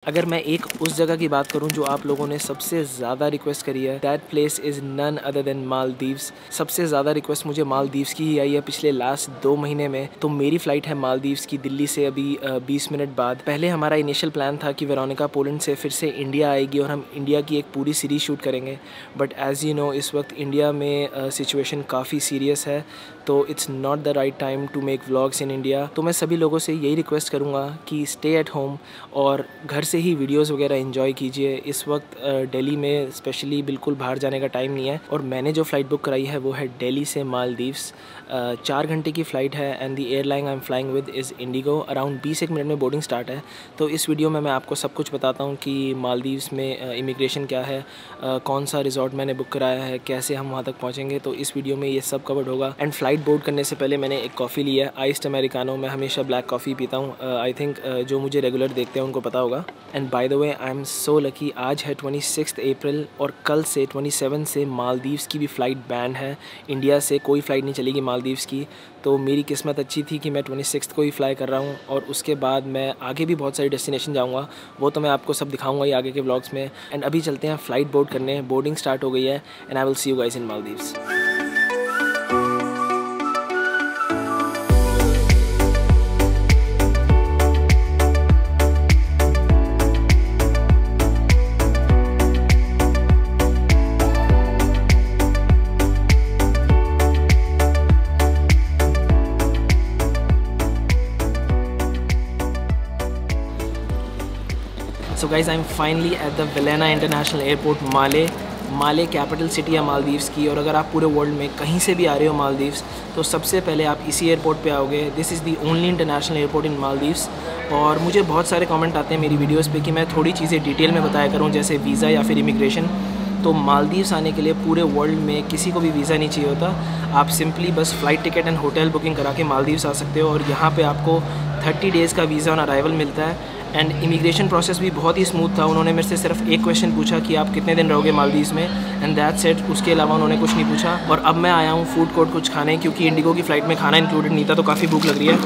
अगर मैं एक उस जगह की बात करूं जो आप लोगों ने सबसे ज़्यादा रिक्वेस्ट करी है, that place is none other than Maldives. सबसे ज़्यादा रिक्वेस्ट मुझे मालदीव्स की ही आई है पिछले लास्ट 2 महीने में। तो मेरी फ़्लाइट है मालदीव्स की दिल्ली से अभी 20 मिनट बाद। पहले हमारा इनिशियल प्लान था कि वेरोनिका पोलैंड से फिर से इंडिया आएगी और हम इंडिया की एक पूरी सीरीज़ शूट करेंगे, बट एज़ यू नो इस वक्त इंडिया में सिचुएशन काफ़ी सीरियस है, तो it's not the right time to make vlogs in India. तो मैं सभी लोगों से यही रिक्वेस्ट करूँगा कि स्टे एट होम और घर से ही वीडियोस वगैरह एंजॉय कीजिए। इस वक्त दिल्ली में स्पेशली बिल्कुल बाहर जाने का टाइम नहीं है। और मैंने जो फ़्लाइट बुक कराई है वो है दिल्ली से मालदीव्स। 4 घंटे की फ़्लाइट है and the airline I am flying with is Indigo. Around 20 minute में बोर्डिंग स्टार्ट है। तो इस वीडियो में मैं आपको सब कुछ बताता हूँ कि मालदीव्स में इमिग्रेशन क्या है, कौन सा रिजॉर्ट मैंने बुक कराया है, कैसे हम वहाँ तक पहुँचेंगे। तो इस वीडियो में ये सब कवर्ड होगा। एंड फ़्लाइट बोर्ड करने से पहले मैंने एक कॉफ़ी लिया है, आइस्ड अमेरिकानो। मैं हमेशा ब्लैक कॉफ़ी पीता हूँ। आई थिंक जो मुझे रेगुलर देखते हैं उनको पता होगा। And by the way I am so lucky, आज है 26 अप्रैल और कल से 27 से मालदीव्स की भी फ़्लाइट बैन है। इंडिया से कोई फ़्लाइट नहीं चलेगी मालदीव्स की। तो मेरी किस्मत अच्छी थी कि मैं 26 को ही फ़्लाई कर रहा हूँ और उसके बाद मैं आगे भी बहुत सारी डेस्टिनेशन जाऊँगा, वो तो मैं आपको सब दिखाऊँगा ही आगे के व्लॉग्स में। एंड अभी चलते हैं फ़्लाइट बोर्ड करने। बोर्डिंग स्टार्ट हो गई है and I will see you guys in Maldives. So guys I am finally at the Velana international airport Male capital city है मालदीव्स की। और अगर आप पूरे वर्ल्ड में कहीं से भी आ रहे हो मालदीव्स, तो सबसे पहले आप इसी एयरपोर्ट पे आओगे। This is the only international airport इन मालदीव्स। और मुझे बहुत सारे कमेंट आते हैं मेरी वीडियोस पे कि मैं थोड़ी चीज़ें डिटेल में बताया करूँ, जैसे वीज़ा या फिर इमिग्रेशन। तो मालदीव्स आने के लिए पूरे वर्ल्ड में किसी को भी वीज़ा नहीं चाहिए होता। आप सिंपली बस flight ticket and hotel booking करा के मालदीव्स आ सकते हो और यहाँ पे आपको 30 डेज़ का वीज़ा ऑन अराइवल मिलता है। एंड इमिग्रेशन प्रोसेस भी बहुत ही स्मूथ था। उन्होंने मेरे से सिर्फ एक क्वेश्चन पूछा कि आप कितने दिन रहोगे मालदीव्स में, एंड दैट्स इट। उसके अलावा उन्होंने कुछ नहीं पूछा। और अब मैं आया हूँ फूड कोर्ट कुछ खाने, क्योंकि इंडिगो की फ़्लाइट में खाना इंक्लूडेड नहीं था, तो काफ़ी भूख लग रही है।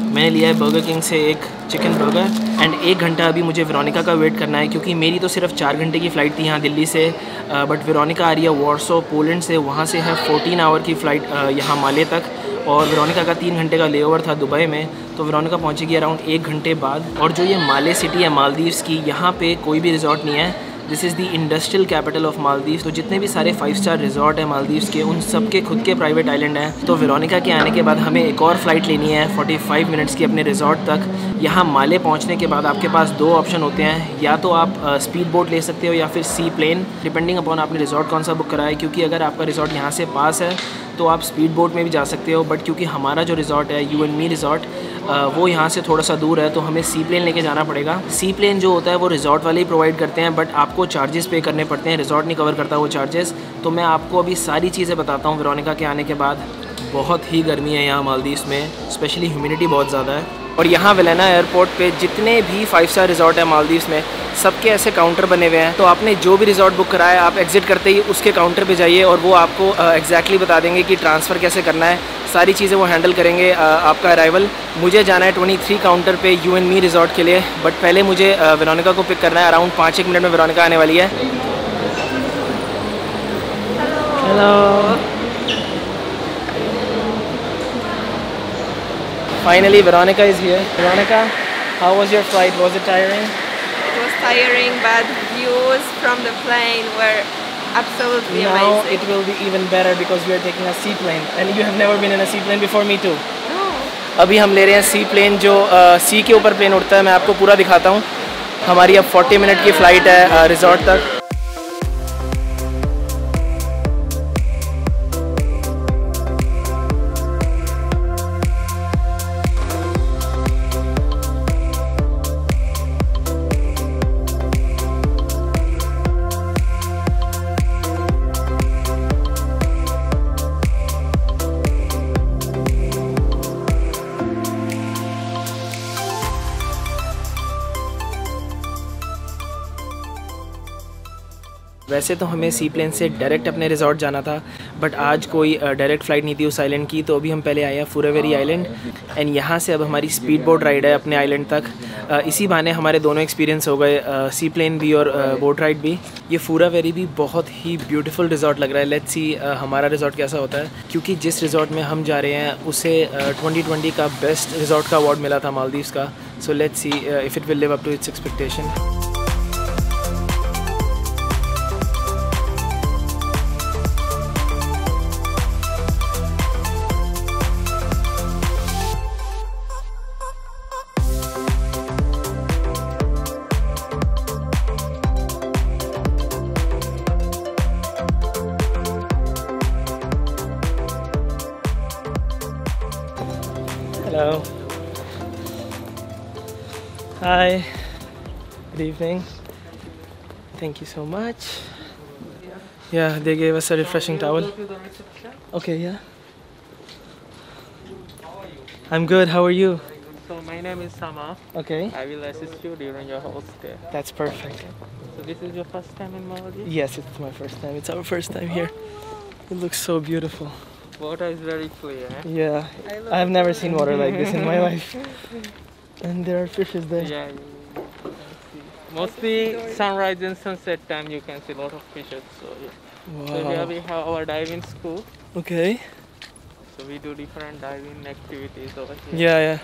मैंने लिया है बर्गर किंग से एक चिकन बर्गर। एंड 1 घंटा अभी मुझे वेरोनिका का वेट करना है, क्योंकि मेरी तो सिर्फ 4 घंटे की फ़्लाइट थी यहाँ दिल्ली से, बट वेरोनिका आ रही है वॉर्सो पोलैंड से। वहाँ से है 14 आवर की फ़्लाइट यहाँ माले तक। और वेरोनिका का 3 घंटे का लेओवर था दुबई में, तो वेरोनिका पहुँचेगी अराउंड 1 घंटे बाद। और जो ये माले सिटी है मालदीव्स की, यहाँ पे कोई भी रिजॉर्ट नहीं है। This is the industrial capital of Maldives. तो जितने भी सारे 5 स्टार रिजॉर्ट हैं मालदीव्स के, उन सब के खुद के प्राइवेट आइलैंड हैं। तो वेरोनिका के आने के बाद हमें एक और फ़्लाइट लेनी है 45 मिनट्स की अपने रिजॉर्ट तक। यहाँ माले पहुँचने के बाद आपके पास 2 ऑप्शन होते हैं, या तो आप स्पीड बोट ले सकते हो या फिर सी प्लेन, डिपेंडिंग अपॉन आपने रिजॉर्ट कौन सा बुक करा है। क्योंकि अगर आपका रिजॉर्ट यहाँ से पास है तो आप स्पीड बोट में भी जा सकते हो, बट क्योंकि हमारा जो रिजॉर्ट है यू एंड मी रिजॉर्ट, वो यहाँ से थोड़ा सा दूर है, तो हमें सी प्लेन लेके जाना पड़ेगा। सी प्लेन जो होता है वो रिजॉर्ट वाले ही प्रोवाइड करते हैं, बट आपको चार्जेस पे करने पड़ते हैं। रिजॉर्ट नहीं कवर करता वो चार्जेस। तो मैं आपको अभी सारी चीज़ें बताता हूँ वेरोनिका के आने के बाद। बहुत ही गर्मी है यहाँ मालदीव्स में, स्पेशली ह्यूमिडिटी बहुत ज़्यादा है। और यहाँ वेलेना एयरपोर्ट पे जितने भी 5 स्टार रिजॉर्ट है मालदीव्स में, सबके ऐसे काउंटर बने हुए हैं। तो आपने जो भी रिजॉर्ट बुक कराया है, आप एग्जिट करते ही उसके काउंटर पे जाइए और वो आपको एग्जैक्टली बता देंगे कि ट्रांसफ़र कैसे करना है। सारी चीज़ें वो हैंडल करेंगे आपका अराइवल। मुझे जाना है 23 काउंटर पे यू एंड मी रिजॉर्ट के लिए, बट पहले मुझे वेरोनिका को पिक करना है। अराउंड 5-1 मिनट में वेरोनिका आने वाली है। Hello. Finally, Veronica is here. Veronica, how was your flight? Was it tiring? It was tiring, but views from the plane were absolutely amazing. Now it will be even better because we are taking a seaplane, and you have never been in a seaplane before. Me too. No. अभी हम ले रहे हैं सी plane, जो सी के ऊपर plane उड़ता है। मैं आपको पूरा दिखाता हूँ। हमारी अब 40 मिनट की फ़्लाइट है रिजॉर्ट तक। वैसे तो हमें सी प्लेन से डायरेक्ट अपने रिजॉर्ट जाना था, बट आज कोई डायरेक्ट फ़्लाइट नहीं थी उस आइलैंड की, तो अभी हम पहले आए हैं फूरावेरी आइलैंड एंड यहाँ से अब हमारी स्पीड बोट राइड है अपने आइलैंड तक। इसी बहाने हमारे दोनों एक्सपीरियंस हो गए, सी प्लेन भी और बोट राइड भी। ये फूरावेरी भी बहुत ही ब्यूटीफुल रिजॉर्ट लग रहा है। लेट्स सी हमारा रिजॉर्ट कैसा होता है, क्योंकि जिस रिजॉर्ट में हम जा रहे हैं उसे 2020 का बेस्ट रिजॉर्ट का अवार्ड मिला था मालदीव्स का। So let's see if it will live up to its expectation. Hello. Hi. Good evening. Thank you so much. Yeah, they gave us a refreshing towel. Okay, yeah. I'm good. How are you? So my name is Sama. Okay. I will assist you during your whole stay. That's perfect. So this is your first time in Maldives? Yes, it's my first time. It's our first time here. It looks so beautiful. Water is very clear. Eh? Yeah. I've never seen water like this in my life. And there are fishes there. Yeah. Mostly sunrise and sunset time you can see a lot of fishes. So yeah. So here Wow. we have our diving school. Okay. So we do different diving activities over here. Yeah, yeah.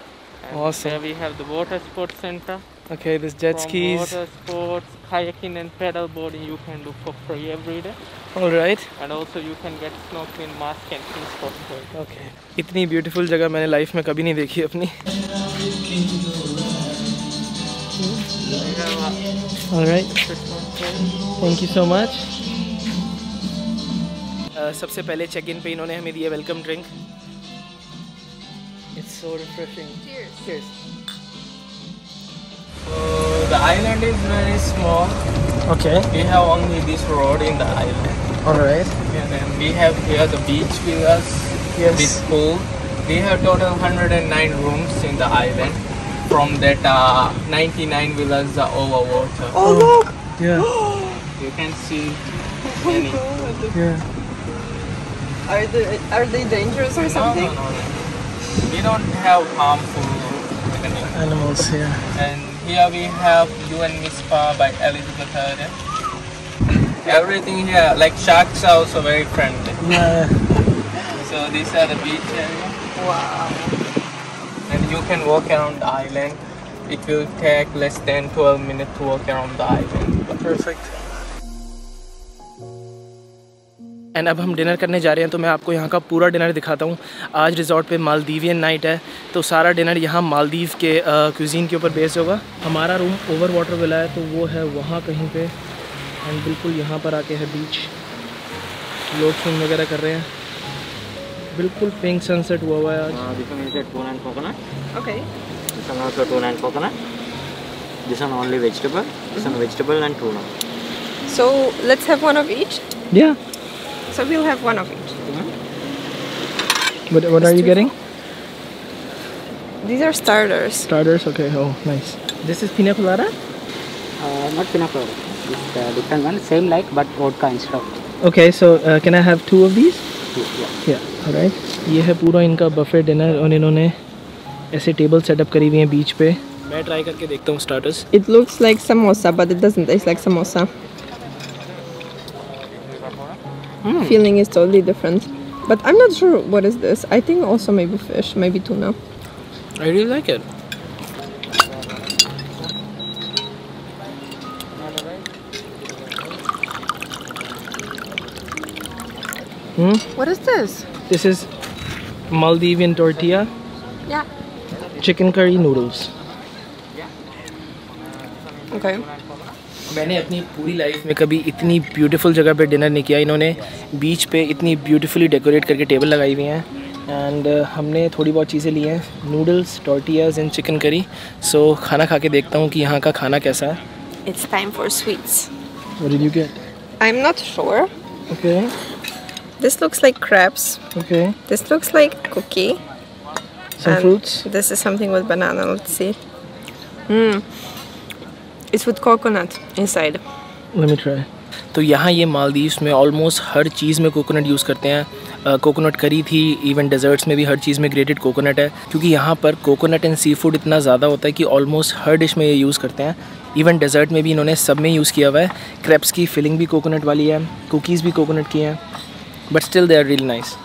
And Awesome. There we have the water sports center. Okay, this jet From skis. water sports, kayaking and paddle boarding you can do for free every day. All right. And also you can get snorkeling, mask and things for free. Okay. इतनी beautiful जगह मैंने life में कभी नहीं देखी अपनी। All right. Thank you so much. सबसे पहले चेक इन पे इन्होंने हमें दिया welcome drink. It's so refreshing. Cheers. Cheers. So the island is very small. Okay. We have only this road in the island. All right. And then we have here the beach villas Yes. with pool. We have total 109 rooms in the island. From that 99 villas are over water. Oh look! Yeah. You can see many. Yeah. Are they dangerous or No, something? no. We don't have harmful animals. Animals here. And here we have UN Mispa by Elizabeth Arden. Everything here, like sharks are also very friendly. Yeah. So these are the beach area. Wow. And you can walk around the island. It will take less than 12 minutes to walk around the island. Perfect. And अब हम dinner करने जा रहे हैं, तो मैं आपको यहाँ का पूरा डिनर दिखाता हूँ। आज रिजॉर्ट पे मालदीवियन नाइट है, तो सारा डिनर यहाँ मालदीव के क्यूजीन के ऊपर बेस्ड होगा। हमारा रूम ओवर वाटर विला है, तो वो है वहाँ कहीं पे, एंड बिल्कुल यहाँ पर आके है बीच। लोग स्विम वगैरह कर रहे हैं, बिल्कुल पिंक सनसेट हुआ है आज। This one is a tuna and coconut. Okay. This one also tuna and coconut. This one only vegetable. This one vegetable and tuna. So let's have one of each. Yeah. So we'll have one of each. What are you getting? These are starters. Starters. Okay. Oh, nice. This is pina colada. Not pina colada. It's a different one. Same like but vodka instead of. Okay. So can I have 2 of these? Yeah. Yeah. All right. ये है पूरा इनका buffet dinner, और इन्होंने ऐसे table setup करी हुई हैं बीच पे। मैं ट्राई करके देखता हूँ starters. It looks like samosa, but it doesn't taste like samosa. Feeling is totally different. But I'm not sure what is this. I think also maybe fish, maybe tuna. I really like it. What is this? This is Maldivian tortilla, Yeah. chicken curry noodles. Okay. मैंने अपनी पूरी life में कभी इतनी beautiful जगह पे dinner नहीं किया। इन्होंने बीच पे इतनी ब्यूटीफुली डेकोरेट करके टेबल लगाई हुई हैं, एंड हमने थोड़ी बहुत चीज़ें ली हैं, नूडल्स, टॉर्टियाज एंड चिकन करी। सो खाना खा के देखता हूँ कि यहाँ का खाना कैसा है। It's time for sweets. What did you get? I'm not sure. Okay. This looks like crepes. Okay. This looks like cookie. Some And fruits. This is something with banana. Let's see. It's with coconut inside. Let me try. तो यहाँ ये मालदीव्स में almost हर चीज़ में coconut use करते हैं। Coconut curry थी, even desserts में भी हर चीज़ में ग्रेटेड कोकोनट है, क्योंकि यहाँ पर कोकोनट एंड सी फूड इतना ज़्यादा होता है कि ऑलमोस्ट हर डिश में ये यूज़ करते हैं। इवन डेजर्ट में भी इन्होंने सब में यूज़ किया हुआ है। क्रेप्स की फिलिंग भी कोकोनट वाली है, कुकीज़ भी कोकोनट की हैं, but still they are really nice.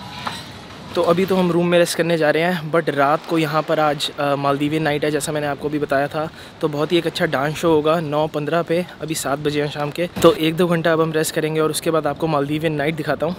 तो अभी तो हम रूम में रेस्ट करने जा रहे हैं, बट रात को यहाँ पर आज मालदीवियन नाइट है, जैसा मैंने आपको भी बताया था। तो बहुत ही एक अच्छा डांस शो होगा 9:15 पे, अभी 7 बजे हैं शाम के। तो 1-2 घंटा अब हम रेस्ट करेंगे और उसके बाद आपको मालदीवियन नाइट दिखाता हूँ।